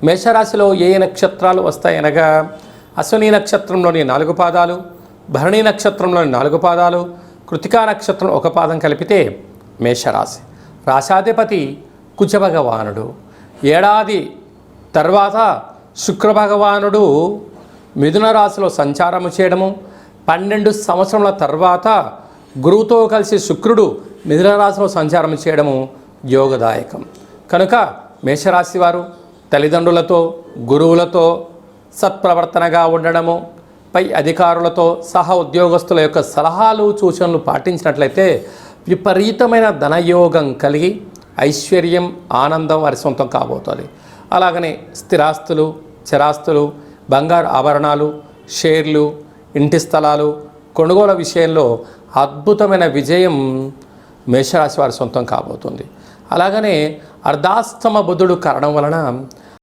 మేషరాశిలో ఏ నక్షత్రాలు వస్తాయనగా అశ్విని నక్షత్రంలోని 4 పాదాలు, భరణి నక్షత్రంలోని 4 పాదాలు, కృతికా నక్షత్రం 1 పాదం కలిపితే మేషరాశి. రాశాధిపతి కుజభగవానుడు. ఏడాది తర్వాత శుక్రభగవానుడు మిథున రాశిలో సంచారము చేయడము, 12 సంవత్సరముల తర్వాత గురువుతో కలిసి శుక్రుడు మిథున రాశిలో సంచారం చేయడము యోగదాయకం. కనుక మేషరాశి వారు తల్లిదండ్రులతో, గురువులతో సత్ప్రవర్తనగా ఉండడము, పై అధికారులతో, సహ ఉద్యోగస్తుల యొక్క సలహాలు సూచనలు పాటించినట్లయితే విపరీతమైన ధనయోగం కలిగి ఐశ్వర్యం, ఆనందం వారి సొంతం కాబోతుంది. అలాగనే స్థిరాస్తులు, చరాస్తులు, బంగారు ఆభరణాలు, షేర్లు, ఇంటి స్థలాలు కొనుగోలు విషయంలో అద్భుతమైన విజయం మేషరాశి వారి సొంతం కాబోతుంది. అలాగనే అర్ధాస్తమ బుధుడు కారణం వలన